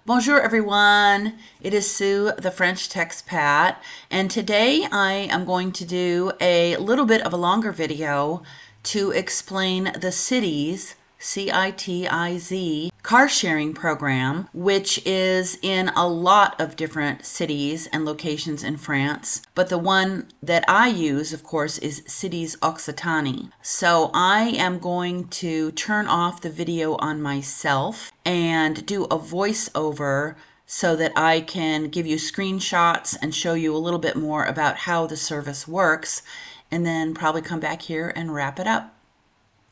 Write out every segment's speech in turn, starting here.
Bonjour everyone, it is Sue, the French Texpat, and today I am going to do a little bit of a longer video to explain the CITIZ, CITIZ, car sharing program, which is in a lot of different cities and locations in France. But the one that I use, of course, is CITIZ Occitanie. So I am going to turn off the video on myself and do a voiceover so that I can give you screenshots and show you a little bit more about how the service works, and then probably come back here and wrap it up.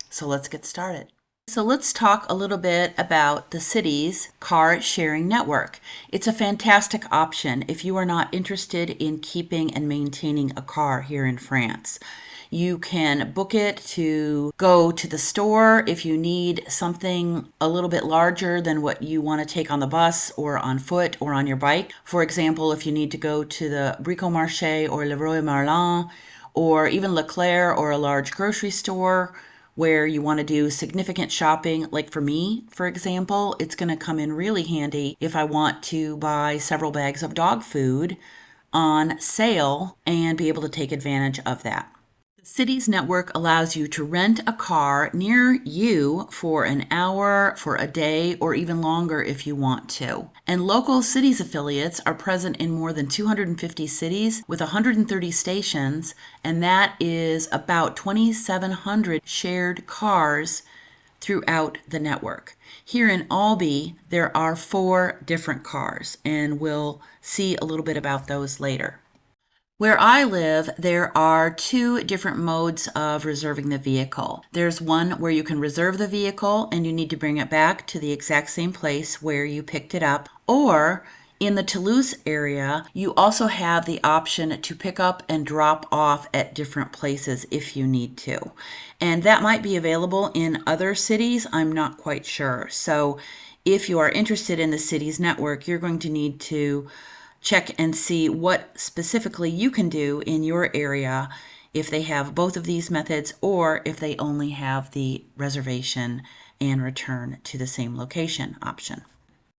So let's get started. So let's talk a little bit about the CITIZ car sharing network. It's a fantastic option if you are not interested in keeping and maintaining a car here in France. You can book it to go to the store if you need something a little bit larger than what you want to take on the bus or on foot or on your bike. For example, if you need to go to the Bricomarché or Leroy Merlin or even Leclerc or a large grocery store where you want to do significant shopping, like for me, for example, it's going to come in really handy if I want to buy several bags of dog food on sale and be able to take advantage of that. The CITIZ network allows you to rent a car near you for an hour, for a day, or even longer if you want to. And local CITIZ affiliates are present in more than 250 cities with 130 stations, and that is about 2,700 shared cars throughout the network. Here in Albi, there are 4 different cars, and we'll see a little bit about those later. Where I live, there are 2 different modes of reserving the vehicle. There's one where you can reserve the vehicle and you need to bring it back to the exact same place where you picked it up. Or in the Toulouse area, you also have the option to pick up and drop off at different places if you need to. And that might be available in other cities, I'm not quite sure. So if you are interested in the CITIZ network, you're going to need to check and see what specifically you can do in your area if they have both of these methods or if they only have the reservation and return to the same location option.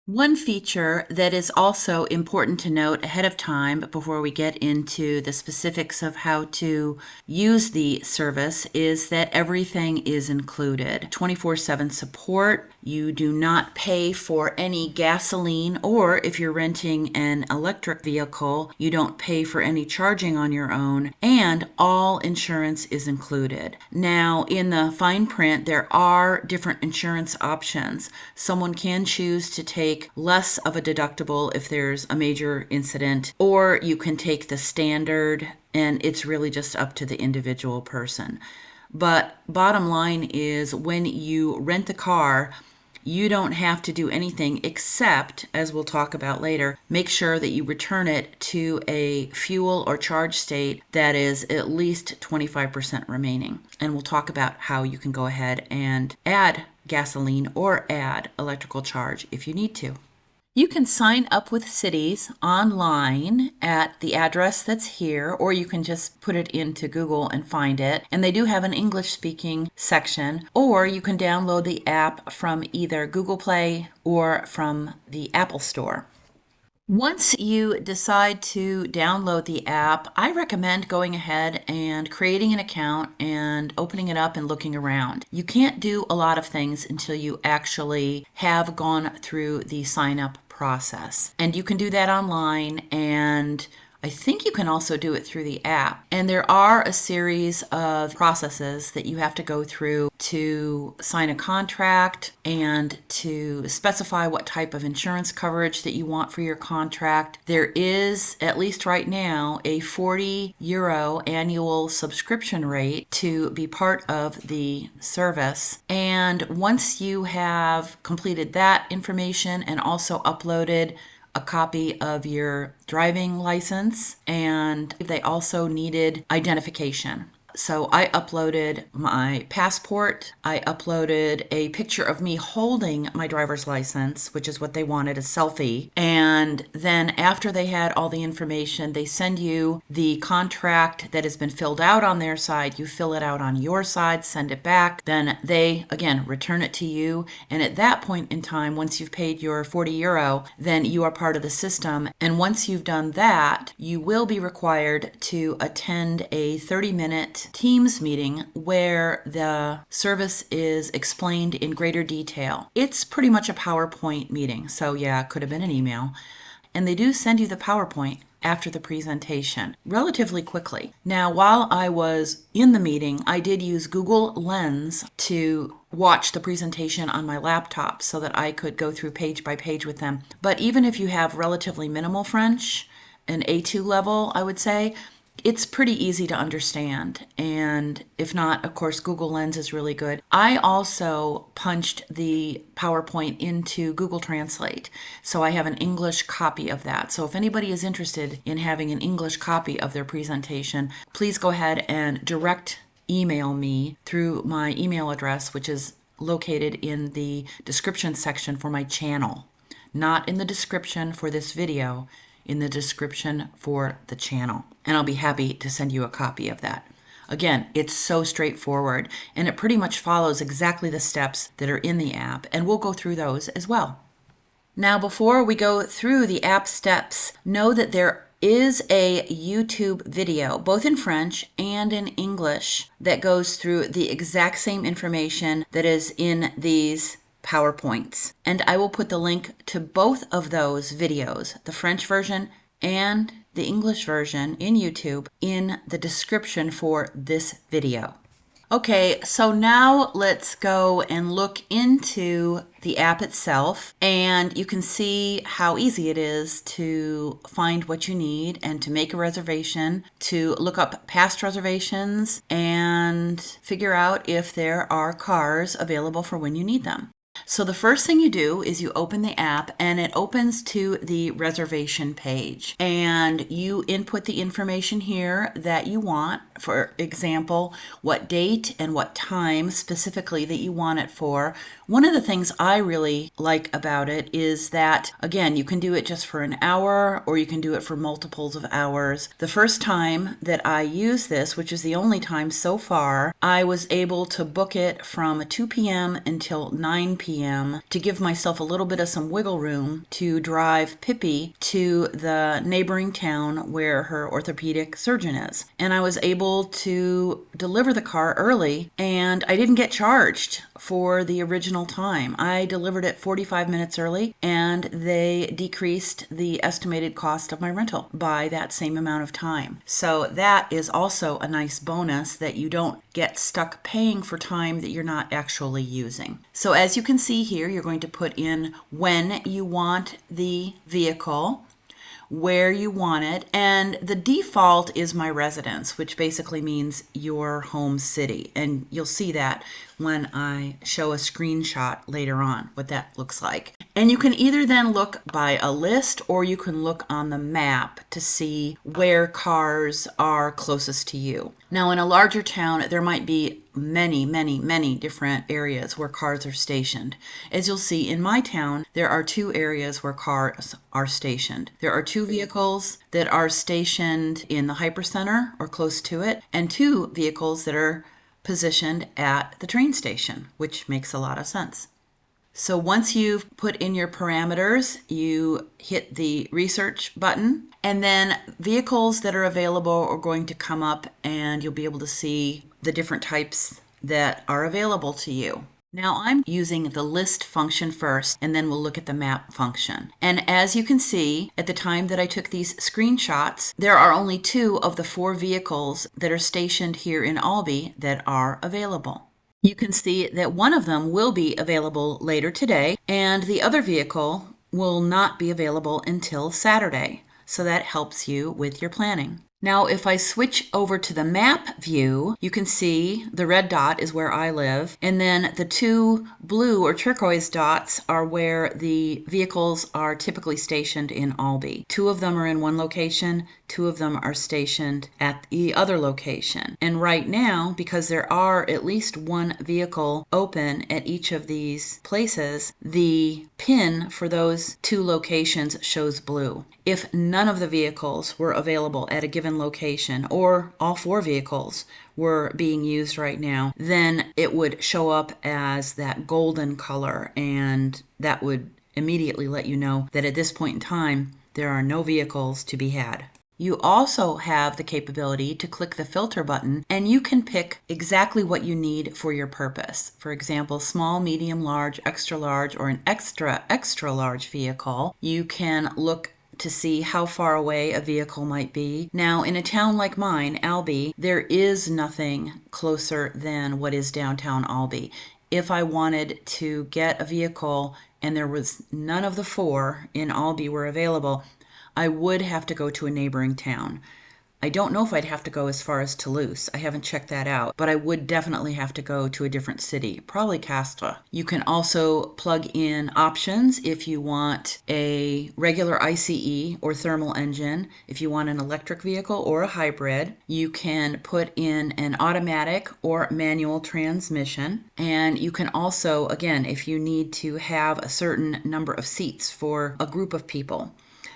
One feature that is also important to note ahead of time before we get into the specifics of how to use the service is that everything is included. 24/7 support. You do not pay for any gasoline, or if you're renting an electric vehicle, you don't pay for any charging on your own, and all insurance is included. Now, in the fine print, there are different insurance options. Someone can choose to take less of a deductible if there's a major incident, or you can take the standard, and it's really just up to the individual person. But bottom line is, when you rent the car, you don't have to do anything except, as we'll talk about later, make sure that you return it to a fuel or charge state that is at least 25% remaining. And we'll talk about how you can go ahead and add gasoline or add electrical charge if you need to. You can sign up with CITIZ online at the address that's here, or you can just put it into Google and find it. And they do have an English-speaking section, or you can download the app from either Google Play or from the Apple Store. Once you decide to download the app, I recommend going ahead and creating an account and opening it up and looking around. You can't do a lot of things until you actually have gone through the sign-up process. And you can do that online, and I think you can also do it through the app. And there are a series of processes that you have to go through to sign a contract and to specify what type of insurance coverage that you want for your contract. There is, at least right now, a €40 annual subscription rate to be part of the service. And once you have completed that information and also uploaded a copy of your driving license, and they also needed identification. So I uploaded my passport. I uploaded a picture of me holding my driver's license, which is what they wanted, a selfie. And then after they had all the information, they send you the contract that has been filled out on their side. You fill it out on your side, send it back. Then they, again, return it to you. And at that point in time, once you've paid your 40 euro, then you are part of the system. And once you've done that, you will be required to attend a 30-minute Teams meeting where the service is explained in greater detail. It's pretty much a PowerPoint meeting, so yeah, it could have been an email. And they do send you the PowerPoint after the presentation relatively quickly. Now, while I was in the meeting, I did use Google Lens to watch the presentation on my laptop so that I could go through page by page with them. But even if you have relatively minimal French, an A2 level, I would say, it's pretty easy to understand. And if not, of course, Google Lens is really good. I also punched the PowerPoint into Google Translate, so I have an English copy of that. So if anybody is interested in having an English copy of their presentation, please go ahead and direct email me through my email address, which is located in the description section for my channel. Not in the description for this video, in the description for the channel. And I'll be happy to send you a copy of that. Again, it's so straightforward, and it pretty much follows exactly the steps that are in the app, and we'll go through those as well. Now, before we go through the app steps, know that there is a YouTube video, both in French and in English, that goes through the exact same information that is in these PowerPoints. And I will put the link to both of those videos, the French version and the English version in YouTube, in the description for this video. Okay, so now let's go and look into the app itself, and you can see how easy it is to find what you need and to make a reservation, to look up past reservations, and figure out if there are cars available for when you need them. So the first thing you do is you open the app, and it opens to the reservation page, and you input the information here that you want. For example, what date and what time specifically that you want it for. One of the things I really like about it is that, again, you can do it just for an hour or you can do it for multiples of hours. The first time that I used this, which is the only time so far, I was able to book it from 2 p.m. until 9 p.m. to give myself a little bit of some wiggle room to drive Pippi to the neighboring town where her orthopedic surgeon is. And I was able to deliver the car early, and I didn't get charged for the original time. I delivered it 45 minutes early, and they decreased the estimated cost of my rental by that same amount of time. So that is also a nice bonus, that you don't get stuck paying for time that you're not actually using. So as you can see here, you're going to put in when you want the vehicle, where you want it, and the default is my residence, which basically means your home city. And you'll see that when I show a screenshot later on, what that looks like. And you can either then look by a list, or you can look on the map to see where cars are closest to you. Now, in a larger town, there might be many different areas where cars are stationed. As you'll see, in my town, there are 2 areas where cars are stationed. There are 2 vehicles that are stationed in the hypercenter or close to it, and 2 vehicles that are positioned at the train station, which makes a lot of sense. So once you've put in your parameters, you hit the research button, and then vehicles that are available are going to come up, and you'll be able to see the different types that are available to you. Now I'm using the list function first, and then we'll look at the map function. And as you can see, at the time that I took these screenshots, there are only 2 of the 4 vehicles that are stationed here in Albi that are available. You can see that one of them will be available later today, and the other vehicle will not be available until Saturday. So that helps you with your planning. Now, if I switch over to the map view, you can see the red dot is where I live, and then the two blue or turquoise dots are where the vehicles are typically stationed in Albee. Two of them are in one location, two of them are stationed at the other location. And right now, because there are at least one vehicle open at each of these places, the pin for those two locations shows blue. If none of the vehicles were available at a given location, or all four vehicles were being used right now, then it would show up as that golden color, and that would immediately let you know that at this point in time, there are no vehicles to be had. You also have the capability to click the filter button, and you can pick exactly what you need for your purpose. For example, small, medium, large, or an extra large vehicle. You can look to see how far away a vehicle might be. Now, in a town like mine, Albee, there is nothing closer than what is downtown Albee. If I wanted to get a vehicle and there was none of the four in Albee were available, I would have to go to a neighboring town. I don't know if I'd have to go as far as Toulouse. I haven't checked that out, but I would definitely have to go to a different city, probably Castres. You can also plug in options if you want a regular ICE or thermal engine, if you want an electric vehicle or a hybrid. You can put in an automatic or manual transmission, and you can also, again, if you need to have a certain number of seats for a group of people,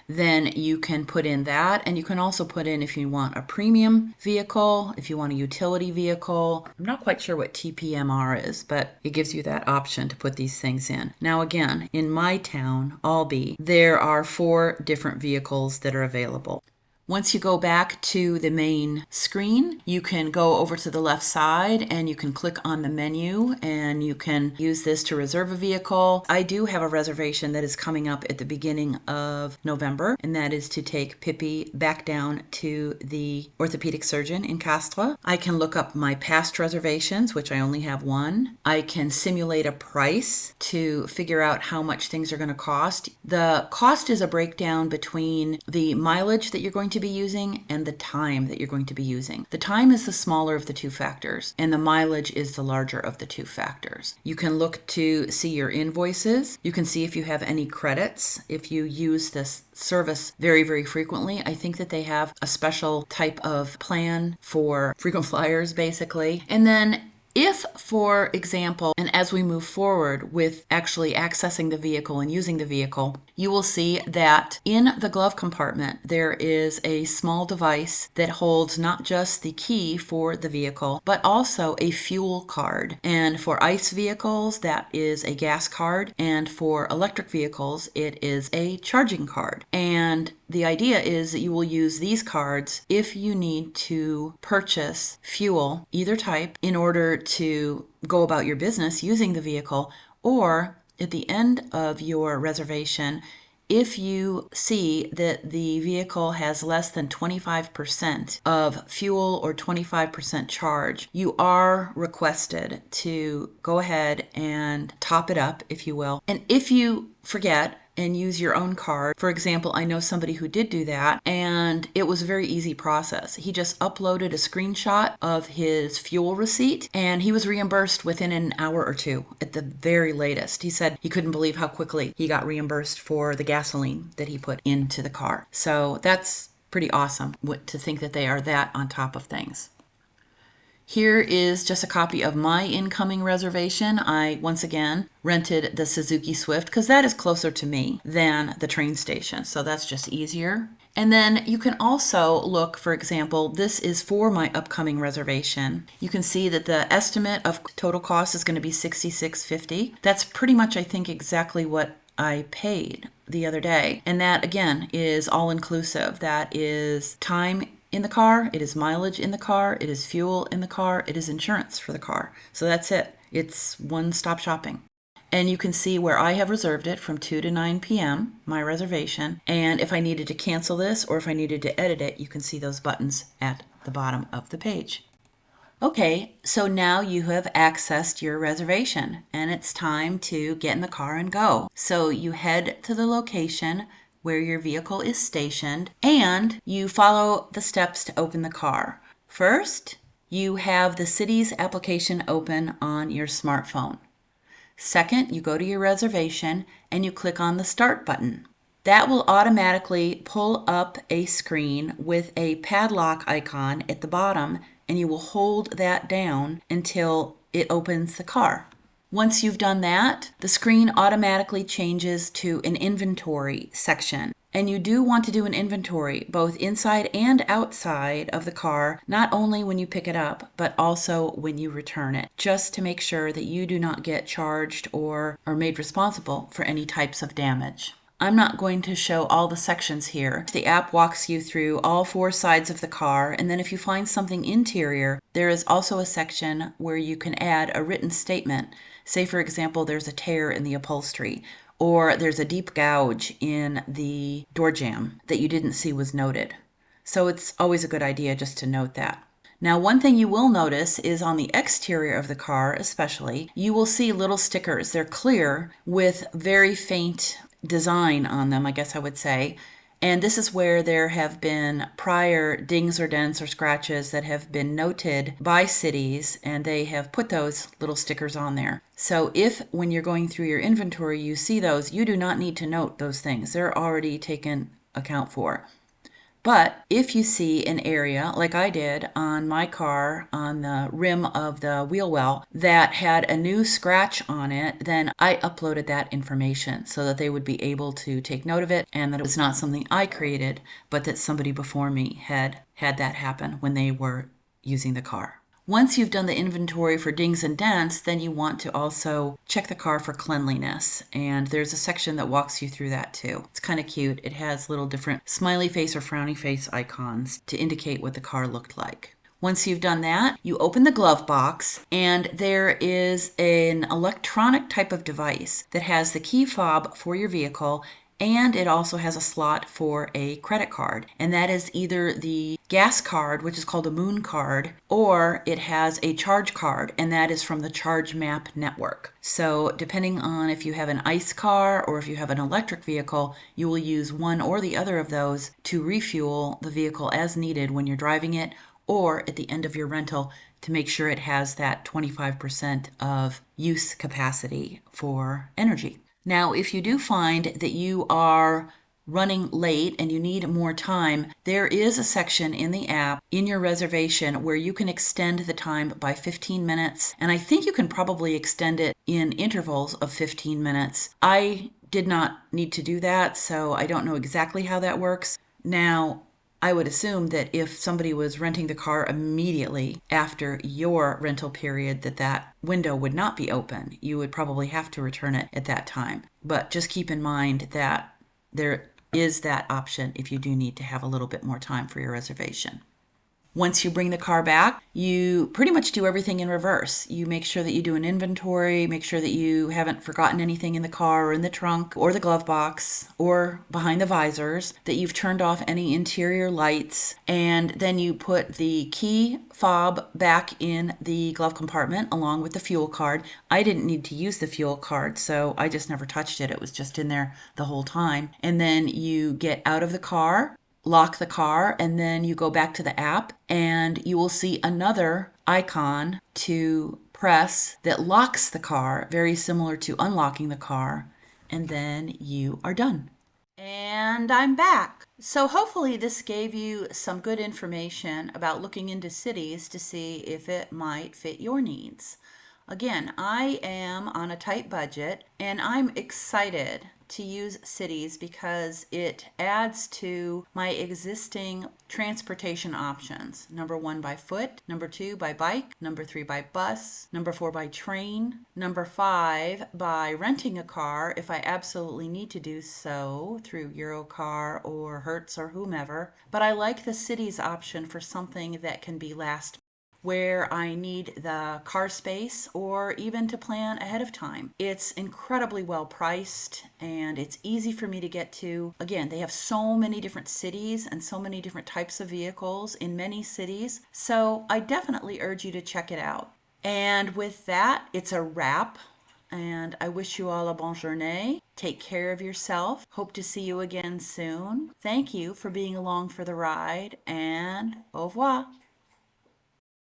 then you can put in that. And you can also put in if you want a premium vehicle, if you want a utility vehicle. I'm not quite sure what TPMR is, but it gives you that option to put these things in. Now again, in my town, Albee, there are 4 different vehicles that are available. Once you go back to the main screen, you can go over to the left side and you can click on the menu, and you can use this to reserve a vehicle. I do have a reservation that is coming up at the beginning of November, and that is to take Pippi back down to the orthopedic surgeon in Castres. I can look up my past reservations, which I only have one. I can simulate a price to figure out how much things are going to cost. The cost is a breakdown between the mileage that you're going to be using and the time that you're going to be using. The time is the smaller of the two factors, and the mileage is the larger of the two factors. You can look to see your invoices. You can see if you have any credits. If you use this service very, very frequently, I think that they have a special type of plan for frequent flyers, basically. And then if, for example, and as we move forward with actually accessing the vehicle and using the vehicle, you will see that in the glove compartment, there is a small device that holds not just the key for the vehicle, but also a fuel card. And for ICE vehicles, that is a gas card. And for electric vehicles, it is a charging card. And the idea is that you will use these cards if you need to purchase fuel, either type, in order to go about your business using the vehicle, or at the end of your reservation, if you see that the vehicle has less than 25% of fuel or 25% charge, you are requested to go ahead and top it up, if you will. And if you forget and use your own card. For example, I know somebody who did do that, and it was a very easy process. He just uploaded a screenshot of his fuel receipt, and he was reimbursed within an hour or two at the very latest. He said he couldn't believe how quickly he got reimbursed for the gasoline that he put into the car. So that's pretty awesome to think that they are that on top of things. Here is just a copy of my incoming reservation. I, once again, rented the Suzuki Swift because that is closer to me than the train station, so that's just easier. And then you can also look, for example, this is for my upcoming reservation. You can see that the estimate of total cost is going to be $66.50. That's pretty much, I think, exactly what I paid the other day. And that, again, is all inclusive. That is time in the car, it is mileage in the car, it is fuel in the car, it is insurance for the car. So that's it. It's one-stop shopping. And you can see where I have reserved it from 2 to 9 p.m., my reservation. And if I needed to cancel this or if I needed to edit it, you can see those buttons at the bottom of the page. Okay, so now you have accessed your reservation and it's time to get in the car and go. So you head to the location where your vehicle is stationed, and you follow the steps to open the car. First, you have the city's application open on your smartphone. Second, you go to your reservation and you click on the Start button. That will automatically pull up a screen with a padlock icon at the bottom, and you will hold that down until it opens the car. Once you've done that, the screen automatically changes to an inventory section. And you do want to do an inventory both inside and outside of the car, not only when you pick it up, but also when you return it, just to make sure that you do not get charged or are made responsible for any types of damage. I'm not going to show all the sections here. The app walks you through all four sides of the car, and then if you find something interior, there is also a section where you can add a written statement. Say, for example, there's a tear in the upholstery, or there's a deep gouge in the door jamb that you didn't see was noted. So it's always a good idea just to note that. Now, one thing you will notice is on the exterior of the car especially, you will see little stickers. They're clear with very faint design on them, I guess I would say. And this is where there have been prior dings or dents or scratches that have been noted by cities, and they have put those little stickers on there. So if when you're going through your inventory you see those, you do not need to note those things. They're already taken account for. But if you see an area, like I did on my car, on the rim of the wheel well, that had a new scratch on it, then I uploaded that information so that they would be able to take note of it, and that it was not something I created, but that somebody before me had that happen when they were using the car. Once you've done the inventory for dings and dents, then you want to also check the car for cleanliness. And there's a section that walks you through that too. It's kind of cute. It has little different smiley face or frowny face icons to indicate what the car looked like. Once you've done that, you open the glove box, and there is an electronic type of device that has the key fob for your vehicle, and it also has a slot for a credit card. And that is either the gas card, which is called a Moon card, or it has a charge card, and that is from the Charge Map network. So depending on if you have an ICE car or if you have an electric vehicle, you will use one or the other of those to refuel the vehicle as needed when you're driving it, or at the end of your rental to make sure it has that 25% of use capacity for energy. Now, if you do find that you are running late and you need more time, there is a section in the app in your reservation where you can extend the time by 15 minutes. And I think you can probably extend it in intervals of 15 minutes. I did not need to do that, so I don't know exactly how that works. Now, I would assume that if somebody was renting the car immediately after your rental period, that window would not be open. You would probably have to return it at that time. But just keep in mind that there is that option if you do need to have a little bit more time for your reservation. Once you bring the car back, you pretty much do everything in reverse. You make sure that you do an inventory, make sure that you haven't forgotten anything in the car or in the trunk or the glove box or behind the visors, that you've turned off any interior lights, and then you put the key fob back in the glove compartment along with the fuel card. I didn't need to use the fuel card, so I just never touched it. It was just in there the whole time. And then you get out of the car, lock the car, and then you go back to the app, and you will see another icon to press that locks the car, very similar to unlocking the car, and then you are done. And I'm back. So hopefully this gave you some good information about looking into cities to see if it might fit your needs. Again, I am on a tight budget, and I'm excited to use CITIZ because it adds to my existing transportation options. Number 1 by foot, number 2 by bike, number 3 by bus, number 4 by train, number 5 by renting a car if I absolutely need to do so through Eurocar or Hertz or whomever. But I like the CITIZ option for something that can be last where I need the car space or even to plan ahead of time. It's incredibly well priced and it's easy for me to get to. Again, they have so many different cities and so many different types of vehicles in many cities, so I definitely urge you to check it out. And with that, it's a wrap and I wish you all a bonne journée. Take care of yourself. Hope to see you again soon. Thank you for being along for the ride, and au revoir.